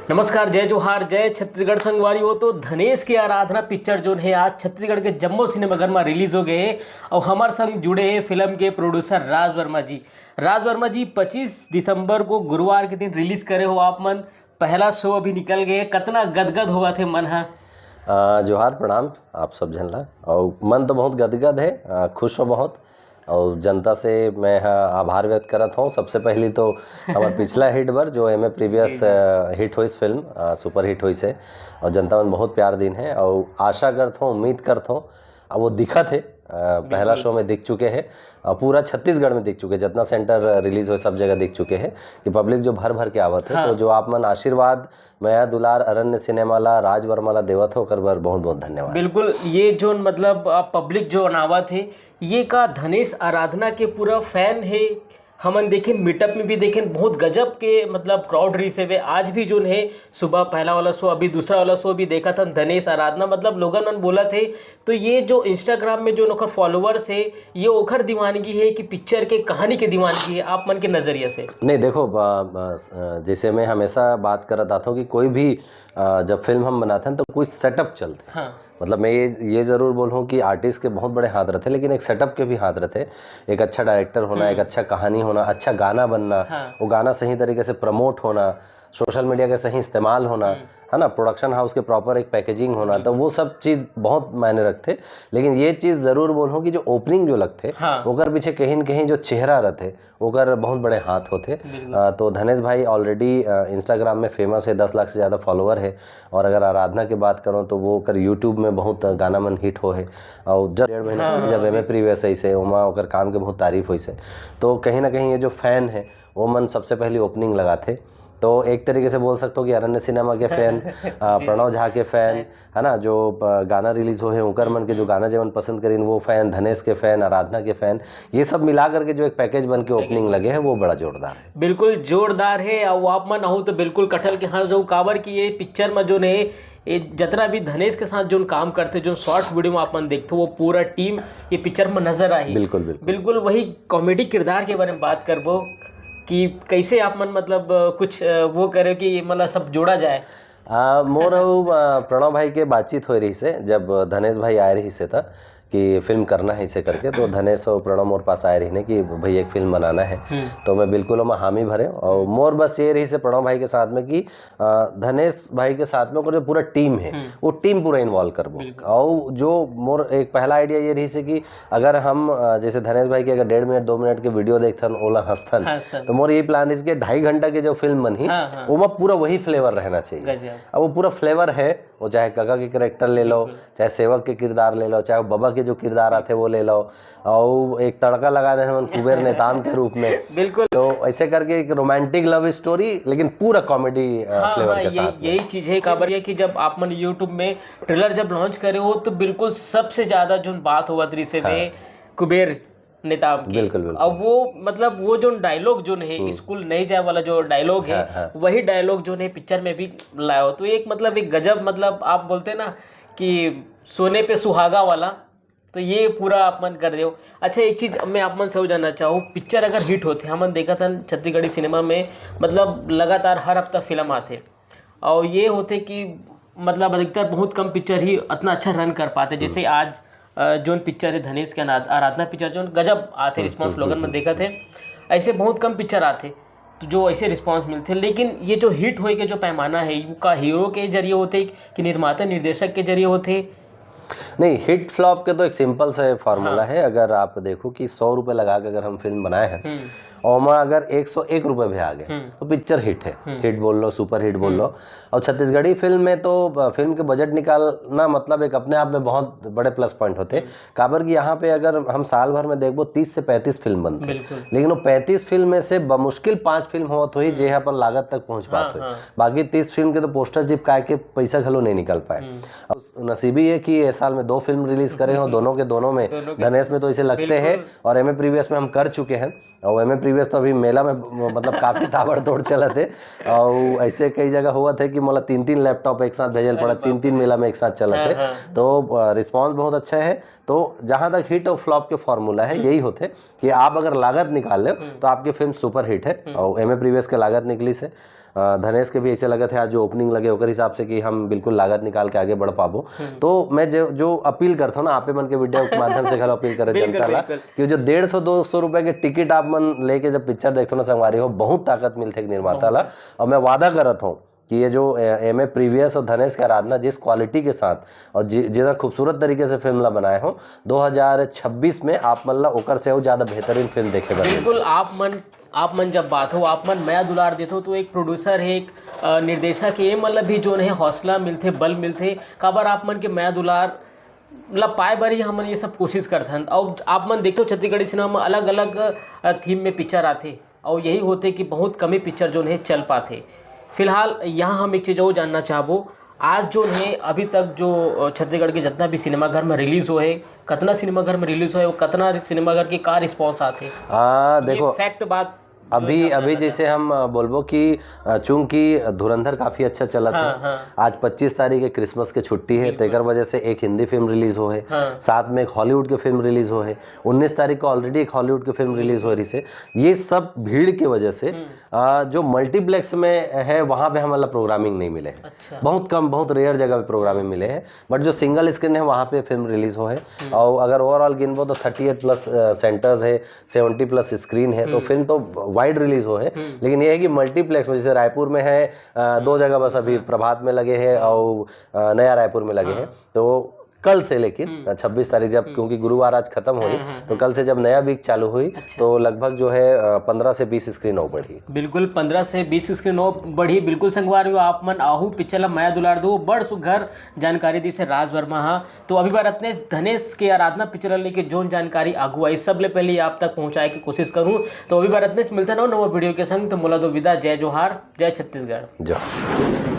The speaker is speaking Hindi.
नमस्कार, जय जोहार, जय छत्तीसगढ़ संगवारी हो। तो धनेश की आराधना पिक्चर जो है आज छत्तीसगढ़ के जम्मू सिनेमाघर में रिलीज हो गए है और हमारे संग जुड़े हैं फिल्म के प्रोड्यूसर राज वर्मा जी। राज वर्मा जी 25 दिसंबर को गुरुवार के दिन रिलीज करे हो आप मन। पहला शो अभी निकल गए, कितना गदगद हुआ थे मन। हाँ जोहार प्रणाम आप सब झन ला। और मन तो बहुत गदगद है, खुश हो बहुत। और जनता से मैं आभार व्यक्त करत हूँ। सबसे पहली तो हमार पिछला हिट बर जो एम ए प्रीवियस हिट हुई फिल्म सुपर हिट हुई से, और जनता मन बहुत प्यार दिन है और आशा करत हूँ, उम्मीद करत हूँ अब वो दिखत है। पहला शो में दिख चुके हैं, पूरा छत्तीसगढ़ में दिख चुके, जितना सेंटर रिलीज हो सब जगह दिख चुके हैं कि पब्लिक जो भर भर के आवत है। हाँ। तो जो आप मन आशीर्वाद मैं दुलार अरण्य सिनेमा ला राज वर्मा ला देवत हो कर बर बहुत बहुत धन्यवाद। बिल्कुल, ये जो मतलब पब्लिक जो अनावा थे ये का धनेश आराधना के पूरा फैन है। हमन देखें मीटअप में भी देखें बहुत गजब के मतलब क्राउड रही से वे आज भी जो है सुबह पहला वाला शो अभी दूसरा वाला शो भी देखा था धनेश आराधना। मतलब लोगन मन बोला थे। तो ये जो इंस्टाग्राम में जो ओखर फॉलोअर्स है ये ओखर दीवानगी है कि पिक्चर के कहानी की दीवानगी है आप मन के नज़रिए से? नहीं देखो, जैसे मैं हमेशा बात करत आता हूँ कि कोई भी जब फिल्म हम बनाते हैं तो कोई सेटअप चलते हैं। हाँ। मतलब मैं ये ज़रूर बोलूँ कि आर्टिस्ट के बहुत बड़े हाथ रहते, लेकिन एक सेटअप के भी हाथ रहते। एक अच्छा डायरेक्टर होना, एक अच्छा कहानी होना, अच्छा गाना बनना, हाँ। वो गाना सही तरीके से प्रमोट होना, सोशल मीडिया का सही इस्तेमाल होना, है ना, प्रोडक्शन हाउस के प्रॉपर एक पैकेजिंग होना, तो वो सब चीज़ बहुत मायने रखते। लेकिन ये चीज़ ज़रूर बोलूँ कि जो ओपनिंग जो लगते हाँ। ओकर पीछे कहीं न कहीं जो चेहरा रहते ओकर बहुत बड़े हाथ होते। तो धनेश भाई ऑलरेडी इंस्टाग्राम में फेमस है, 10 लाख से ज़्यादा फॉलोअर है। और अगर आराधना की बात करूँ तो वो कर यूट्यूब में बहुत गाना मन हिट हो है। और जब 1.5 महीना पहले जब एम ए प्रीवियस ऐसे वहाँ ओकर काम के बहुत तारीफ हुई से, तो कहीं ना कहीं ये जो फैन है वो मन सबसे पहले ओपनिंग लगाते। तो एक तरीके से बोल सकता हूँ कि अरण्य सिनेमा के फैन, प्रणव झा के फैन, है ना, जो गाना रिलीज हो है उनकर मन के जो गाना जीवन पसंद करीन वो फैन, धनेश के फैन, आराधना के फैन, ये सब मिला करके जो एक पैकेज बन के ओपनिंग लगे है वो बड़ा जोरदार है। बिल्कुल जोरदार है। और आप मन हो तो बिल्कुल कटहल के हाँ जो काबर की ये पिक्चर में जो है ये जितना भी धनेश के साथ जो काम करते जो शॉर्ट वीडियो में आप मन देखते वो पूरा टीम ये पिक्चर में नजर आई। बिल्कुल बिल्कुल बिल्कुल वही कॉमेडी किरदार के बारे में बात करबो कि कैसे आप मन मतलब कुछ वो करे कि मतलब सब जोड़ा जाए। मोर और प्रणव भाई के बातचीत हो रही से, जब धनेश भाई आए रही से था कि फिल्म करना है इसे करके, तो धनेश और प्रणव मोर पास आए रही ने कि भाई एक फिल्म बनाना है। तो मैं बिल्कुल मैं हामी भरे और मोर बस ये रही से प्रणव भाई के साथ में कि धनेश भाई के साथ में जो पूरा टीम है वो टीम पूरा इन्वॉल्व करबो। और जो मोर एक पहला आइडिया ये रही से कि अगर हम जैसे धनेश भाई के अगर 1.5 मिनट 2 मिनट के वीडियो देखथन ओला हंसथन, तो मोर ये प्लान इसके 2.5 घंटा के जो फिल्म बनी वो में पूरा वही फ्लेवर रहना चाहिए। अब वो पूरा फ्लेवर है, वो चाहे काका के कैरेक्टर ले लो, चाहे सेवक के किरदार ले लो, चाहे बाबा के जो किरदार आते वो ले लो, और एक तड़का लगा दे कुबेर नेतान के रूप में। बिल्कुल। तो ऐसे करके एक रोमांटिक लव स्टोरी लेकिन पूरा कॉमेडी फ्लेवर के साथ। यही चीज है काबर ये कि जब आप मन यूट्यूब में ट्रेलर जब लॉन्च करे हो तो बिल्कुल सबसे ज्यादा जो बात हुआ थी से कुबेर नेताम की। बिल्कुल बिल्कुल। अब वो मतलब वो जो डायलॉग जो है स्कूल नहीं जाए वाला जो डायलॉग है वही डायलॉग जो है पिक्चर में भी लाया। तो एक मतलब एक गजब मतलब आप बोलते ना कि सोने पे सुहागा वाला, तो ये पूरा आप मन कर दो। अच्छा एक चीज़ मैं आप मन से हो जानना चाहूँ, पिक्चर अगर हिट होते हमन देखा था छत्तीसगढ़ी सिनेमा में मतलब लगातार हर हफ्ता फिल्म आते और ये होते कि मतलब अधिकतर बहुत कम पिक्चर ही इतना अच्छा रन कर पाते। जैसे आज जोन पिक्चर है धनेश के आराधना पिक्चर जो गजब आते रिस्पॉन्स लोगन में देखा थे, ऐसे बहुत कम पिक्चर आते तो जो ऐसे रिस्पांस मिलते। लेकिन ये जो हिट होए के जो पैमाना है का हीरो के जरिए होते कि निर्माता निर्देशक के जरिए होते? नहीं, हिट फ्लॉप के तो एक सिंपल सा फार्मूला है। अगर आप देखो कि 100 रुपये लगा के अगर हम फिल्म बनाए हैं और वहाँ अगर 101 रुपये भी आ गए तो पिक्चर हिट है। हिट बोल लो, सुपर हिट बोल लो। और छत्तीसगढ़ी फिल्म में तो फिल्म के बजट निकालना मतलब एक अपने आप में बहुत बड़े प्लस पॉइंट होते। काबर कि यहाँ पे अगर हम साल भर में देखो 30 से 35 फिल्म बनते, लेकिन वो 35 फिल्म में से बमुश्किल 5 फिल्म होत हुई जे अपन लागत तक पहुँच पाते हुई। बाकी 30 फिल्म के तो पोस्टर चिपका के पैसा घलो नहीं निकल पाए। नसीबी है कि ये साल में 2 फिल्म रिलीज करे हो, दोनों के दोनों में धनेश में तो इसे लगते हैं। और एम ए प्रीवियस में हम कर चुके हैं और एम ए प्रीवियस तो अभी मेला में मतलब काफ़ी ताबड़तोड़ चला थे। और ऐसे कई जगह हुआ था कि मतलब 3-3 लैपटॉप एक साथ भेजल पड़ा, 3-3 मेला में एक साथ चला थे। तो रिस्पांस बहुत अच्छा है। तो जहाँ तक हिट और फ्लॉप के फॉर्मूला है यही होते कि आप अगर लागत निकाल ले तो आपकी फिल्म सुपर हिट है और एम ए प्रीवियस के लागत निकली से धनेश के भी ऐसे लगे थे आज जो ओपनिंग लगे ओकर हिसाब से कि हम बिल्कुल लागत निकाल के आगे बढ़ पाबो। तो मैं जो अपील करता हूँ ना आपे मन के वीडियो के माध्यम से घर अपील करे जनता ला कि जो 150-200 रुपए के टिकट आप मन लेके जब पिक्चर देखते हो ना संगवारी हो, बहुत ताकत मिलते निर्माता ला। और मैं वादा करत हूँ कि ये जो एम ए प्रीवियस और धनेश की आराधना जिस क्वालिटी के साथ और जितना खूबसूरत तरीके से फिल्म ला बनाए हो 2026 में आप मन ला ओकर से ज़्यादा बेहतरीन फिल्म देखे बने। बिल्कुल आप मन जब बात हो आप मन माया दुलार देते हो तो एक प्रोड्यूसर है एक निर्देशक ये मतलब भी जो है हौसला मिलते बल मिलते काबर आप मन के माया दुलार मतलब पाए बार ही हमन ये सब कोशिश करते हैं। और आप मन देखते हो छत्तीसगढ़ी सिनेमा में अलग अलग थीम में पिक्चर आते और यही होते कि बहुत कमी पिक्चर जो है चल पाते। फिलहाल यहाँ हम एक चीज़ और जानना चाहबो आज जो है अभी तक जो छत्तीसगढ़ के जितना भी सिनेमाघर में रिलीज़ हो है कितना सिनेमाघर में रिलीज़ हो है वो कितना सिनेमाघर के का रिस्पॉन्स आते देखो फैक्ट बात अभी जैसे हम बोलबो कि चूंकि धुरंधर काफी अच्छा चला था। हाँ। आज 25 तारीख है क्रिसमस की छुट्टी है तेकर वजह से एक हिंदी फिल्म रिलीज हो है। साथ में एक हॉलीवुड की फिल्म रिलीज हो है। 19 तारीख को ऑलरेडी एक हॉलीवुड की फिल्म रिलीज हो रही है। ये सब भीड़ की वजह से जो मल्टीप्लेक्स में है वहां पे हमारा प्रोग्रामिंग नहीं मिले है। अच्छा। बहुत कम बहुत रेयर जगह पे प्रोग्रामिंग मिले हैं बट जो सिंगल स्क्रीन है वहाँ पे फिल्म रिलीज हो है। और अगर ओवरऑल गिनबो तो 38+ सेंटर्स है 70+ स्क्रीन है तो फिल्म तो वाइड रिलीज हो है। लेकिन ये है कि मल्टीप्लेक्स में जैसे रायपुर में है 2 जगह बस अभी प्रभात में लगे हैं और नया रायपुर में लगे हैं। तो कल से लेकिन 26 तारीख जब क्योंकि गुरुवार आज खत्म हुई तो कल से जब नया वीक चालू हुई तो लगभग जो है 15 से 20 स्क्रीन और बढ़ी। बिल्कुल 15 से 20 स्क्रीन और बढ़ी। बिल्कुल संगवार हो आप मन आहू पिक्चर ला माया दुलार दो बड़ सुघर जानकारी दी से राज वर्मा हाँ। तो अभी बार अपने धनेश के आराधना पिक्चर लेके जोन जानकारी आगू आई सब ले पहले आप तक पहुंचाए की कोशिश करूँ। तो अभी बार अपने मिलता ना नवा वीडियो के संग तो मोला दो विदा। जय जोहार जय छत्तीसगढ़। जय।